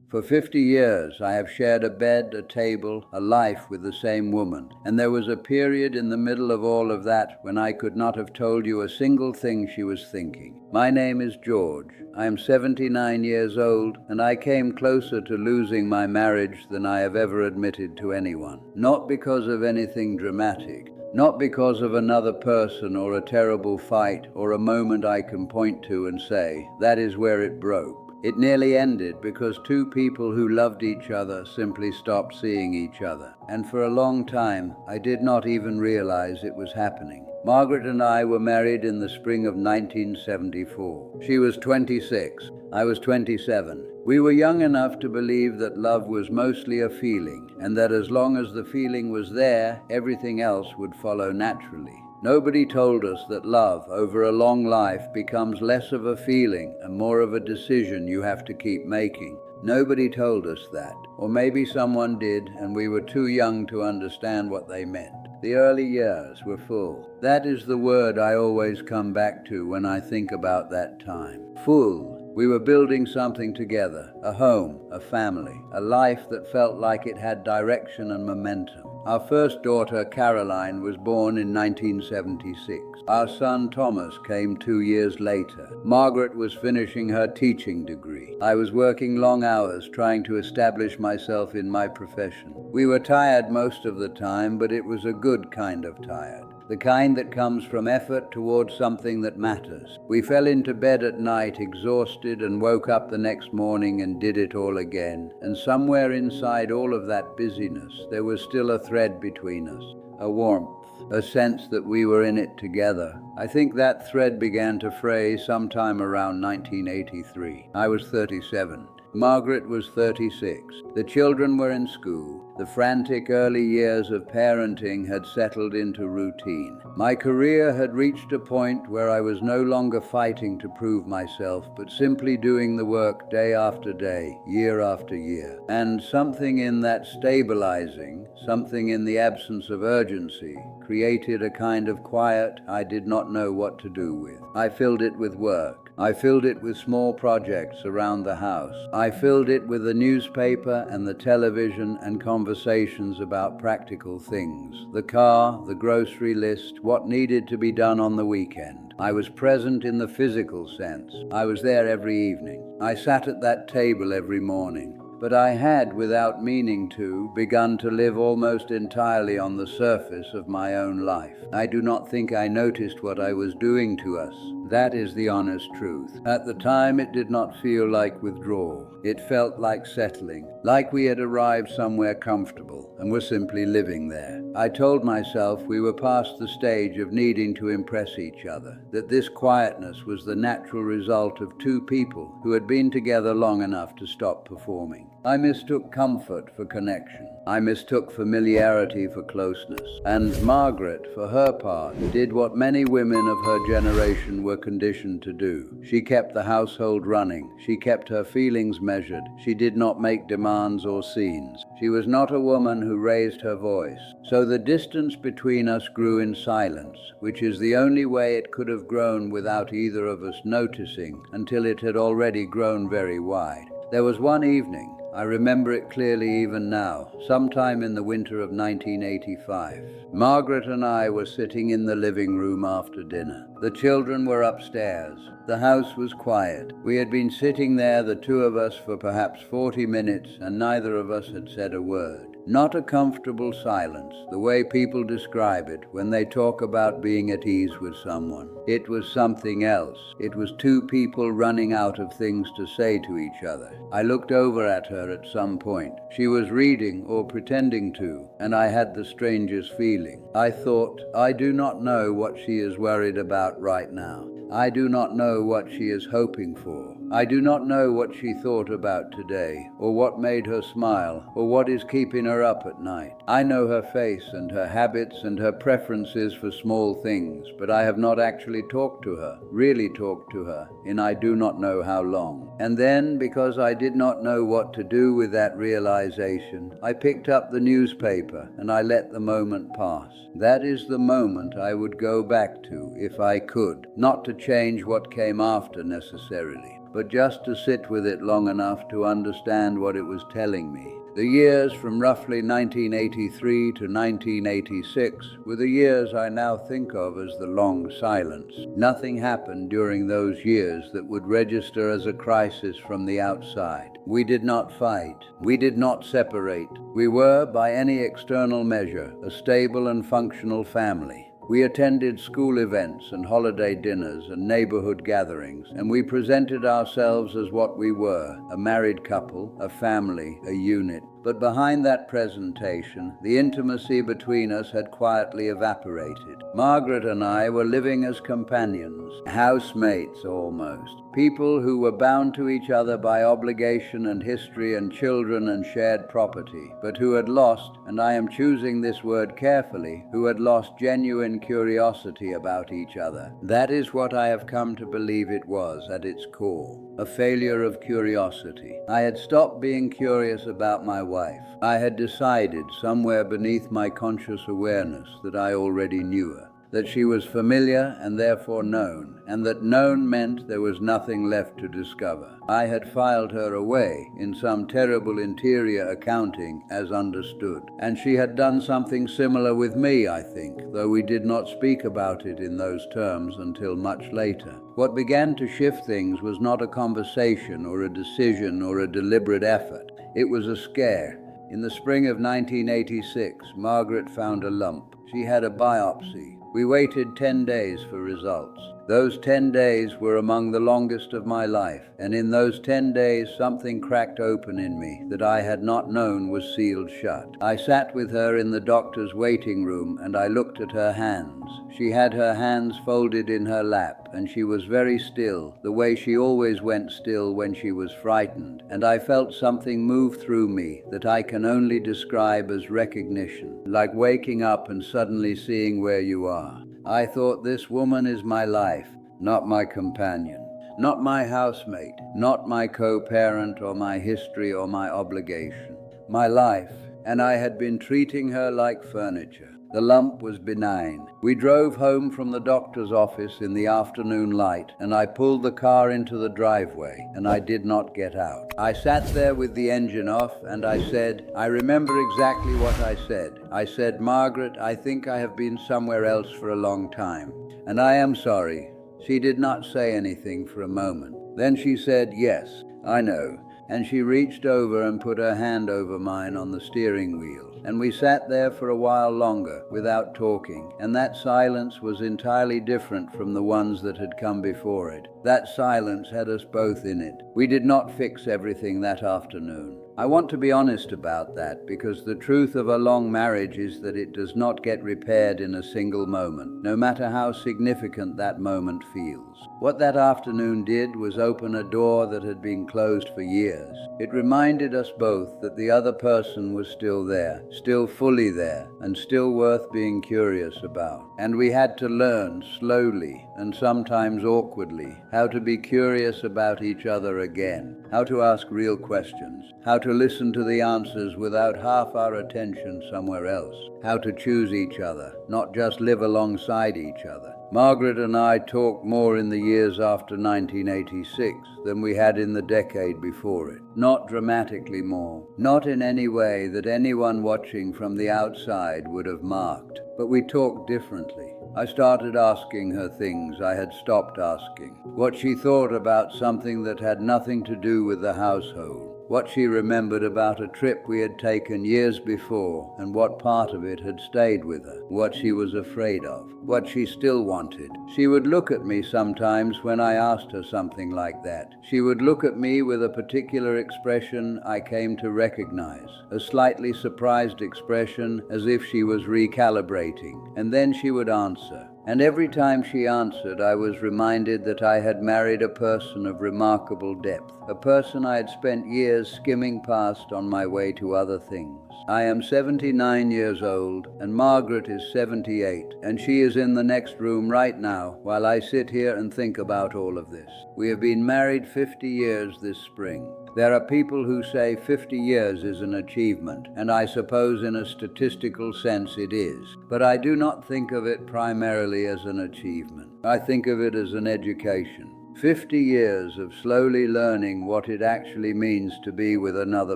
For 50 years I have shared a bed, a table, a life with the same woman, and there was a period in the middle of all of that when I could not have told you a single thing she was thinking. My name is George. I am 79 years old, and I came closer to losing my marriage than I have ever admitted to anyone. Not because of anything dramatic, not because of another person or a terrible fight or a moment I can point to and say, that is where it broke. It nearly ended because two people who loved each other simply stopped seeing each other. And for a long time, I did not even realize it was happening. Margaret and I were married in the spring of 1974. She was 26. I was 27. We were young enough to believe that love was mostly a feeling, and that as long as the feeling was there, everything else would follow naturally. Nobody told us that love over a long life becomes less of a feeling and more of a decision you have to keep making. Nobody told us that. Or maybe someone did, and we were too young to understand what they meant. The early years were full. That is the word I always come back to when I think about that time. Full. We were building something together, a home, a family, a life that felt like it had direction and momentum. Our first daughter, Caroline, was born in 1976. Our son, Thomas, came 2 years later. Margaret was finishing her teaching degree. I was working long hours trying to establish myself in my profession. We were tired most of the time, but it was a good kind of tired. The kind that comes from effort towards something that matters. We fell into bed at night exhausted and woke up the next morning and did it all again. And somewhere inside all of that busyness, there was still a thread between us, a warmth, a sense that we were in it together. I think that thread began to fray sometime around 1983. I was 37. Margaret was 36. The children were in school. The frantic early years of parenting had settled into routine. My career had reached a point where I was no longer fighting to prove myself, but simply doing the work day after day, year after year. And something in that stabilizing, something in the absence of urgency, created a kind of quiet I did not know what to do with. I filled it with work. I filled it with small projects around the house. I filled it with the newspaper and the television and conversations about practical things. The car, the grocery list, what needed to be done on the weekend. I was present in the physical sense. I was there every evening. I sat at that table every morning. But I had, without meaning to, begun to live almost entirely on the surface of my own life. I do not think I noticed what I was doing to us. That is the honest truth. At the time, it did not feel like withdrawal. It felt like settling, like we had arrived somewhere comfortable and were simply living there. I told myself we were past the stage of needing to impress each other, that this quietness was the natural result of two people who had been together long enough to stop performing. I mistook comfort for connection. I mistook familiarity for closeness. And Margaret, for her part, did what many women of her generation were conditioned to do. She kept the household running. She kept her feelings measured. She did not make demands or scenes. She was not a woman who raised her voice. So the distance between us grew in silence, which is the only way it could have grown without either of us noticing, until it had already grown very wide. There was one evening, I remember it clearly even now, sometime in the winter of 1985. Margaret and I were sitting in the living room after dinner. The children were upstairs. The house was quiet. We had been sitting there, the two of us, for perhaps 40 minutes, and neither of us had said a word. Not a comfortable silence, the way people describe it when they talk about being at ease with someone. It was something else. It was two people running out of things to say to each other. I looked over at her at some point. She was reading, or pretending to, and I had the strangest feeling. I thought, I do not know what she is worried about right now. I do not know what she is hoping for. I do not know what she thought about today, or what made her smile, or what is keeping her up at night. I know her face and her habits and her preferences for small things, but I have not actually talked to her, really talked to her, in I do not know how long. And then, because I did not know what to do with that realization, I picked up the newspaper and I let the moment pass. That is the moment I would go back to if I could, not to change what came after necessarily, but just to sit with it long enough to understand what it was telling me. The years from roughly 1983 to 1986 were the years I now think of as the long silence. Nothing happened during those years that would register as a crisis from the outside. We did not fight. We did not separate. We were, by any external measure, a stable and functional family. We attended school events and holiday dinners and neighborhood gatherings, and we presented ourselves as what we were, a married couple, a family, a unit. But behind that presentation, the intimacy between us had quietly evaporated. Margaret and I were living as companions, housemates almost, people who were bound to each other by obligation and history and children and shared property, but who had lost, and I am choosing this word carefully, who had lost genuine curiosity about each other. That is what I have come to believe it was at its core. A failure of curiosity. I had stopped being curious about my wife. I had decided somewhere beneath my conscious awareness that I already knew her, that she was familiar and therefore known, and that known meant there was nothing left to discover. I had filed her away in some terrible interior accounting as understood, and she had done something similar with me, I think, though we did not speak about it in those terms until much later. What began to shift things was not a conversation or a decision or a deliberate effort. It was a scare. In the spring of 1986, Margaret found a lump. She had a biopsy. We waited 10 days for results. Those 10 days were among the longest of my life, and in those 10 days something cracked open in me that I had not known was sealed shut. I sat with her in the doctor's waiting room and I looked at her hands. She had her hands folded in her lap, and she was very still, the way she always went still when she was frightened, and I felt something move through me that I can only describe as recognition, like waking up and suddenly seeing where you are. I thought, this woman is my life, not my companion, not my housemate, not my co-parent or my history or my obligation. My life, and I had been treating her like furniture. The lump was benign. We drove home from the doctor's office in the afternoon light, and I pulled the car into the driveway, and I did not get out. I sat there with the engine off, and I said, I remember exactly what I said. I said, Margaret, I think I have been somewhere else for a long time, and I am sorry. She did not say anything for a moment. Then she said, yes, I know, and she reached over and put her hand over mine on the steering wheel. And we sat there for a while longer without talking, and that silence was entirely different from the ones that had come before it. That silence had us both in it. We did not fix everything that afternoon. I want to be honest about that, because the truth of a long marriage is that it does not get repaired in a single moment, no matter how significant that moment feels. What that afternoon did was open a door that had been closed for years. It reminded us both that the other person was still there, still fully there, and still worth being curious about. And we had to learn slowly, and sometimes awkwardly, how to be curious about each other again, how to ask real questions, how to listen to the answers without half our attention somewhere else, how to choose each other, not just live alongside each other. Margaret and I talked more in the years after 1986 than we had in the decade before it. Not dramatically more, not in any way that anyone watching from the outside would have marked, but we talked differently. I started asking her things I had stopped asking, what she thought about something that had nothing to do with the household, what she remembered about a trip we had taken years before and what part of it had stayed with her, what she was afraid of, what she still wanted. She would look at me sometimes when I asked her something like that. She would look at me with a particular expression I came to recognize, a slightly surprised expression as if she was recalibrating, and then she would answer. And every time she answered, I was reminded that I had married a person of remarkable depth, a person I had spent years skimming past on my way to other things. I am 79 years old, and Margaret is 78, and she is in the next room right now while I sit here and think about all of this. We have been married 50 years this spring. There are people who say 50 years is an achievement, and I suppose in a statistical sense it is. But I do not think of it primarily as an achievement. I think of it as an education. 50 years of slowly learning what it actually means to be with another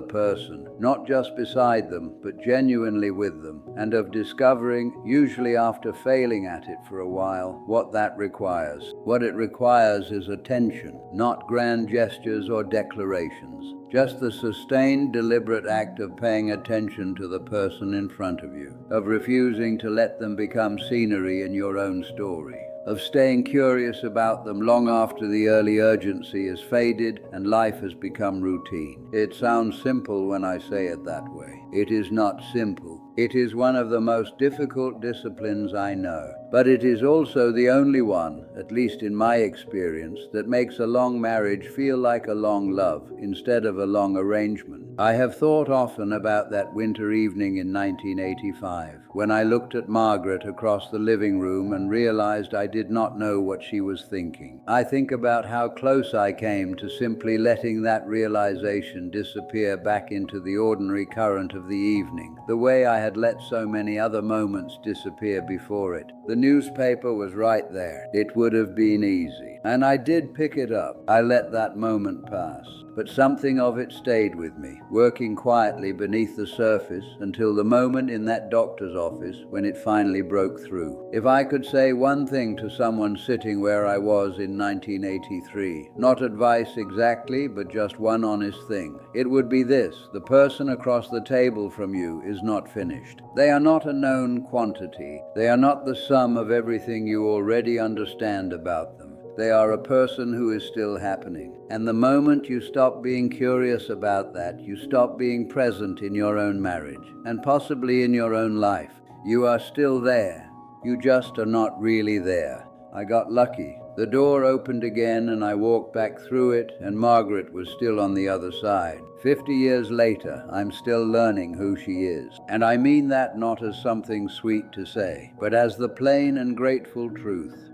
person, not just beside them, but genuinely with them, and of discovering, usually after failing at it for a while, what that requires. What it requires is attention, not grand gestures or declarations. Just the sustained, deliberate act of paying attention to the person in front of you, of refusing to let them become scenery in your own story, of staying curious about them long after the early urgency has faded and life has become routine. It sounds simple when I say it that way. It is not simple. It is one of the most difficult disciplines I know, but it is also the only one, at least in my experience, that makes a long marriage feel like a long love instead of a long arrangement. I have thought often about that winter evening in 1985, when I looked at Margaret across the living room and realized I did not know what she was thinking. I think about how close I came to simply letting that realization disappear back into the ordinary current of the evening, the way I had let so many other moments disappear before it. The newspaper was right there. It would have been easy. And I did pick it up. I let that moment pass. But something of it stayed with me, working quietly beneath the surface until the moment in that doctor's office when it finally broke through. If I could say one thing to someone sitting where I was in 1983, not advice exactly, but just one honest thing, it would be this: the person across the table from you is not finished. They are not a known quantity. They are not the sum of everything you already understand about them. They are a person who is still happening. And the moment you stop being curious about that, you stop being present in your own marriage, and possibly in your own life. You are still there. You just are not really there. I got lucky. The door opened again and I walked back through it, and Margaret was still on the other side. 50 years later, I'm still learning who she is. And I mean that not as something sweet to say, but as the plain and grateful truth.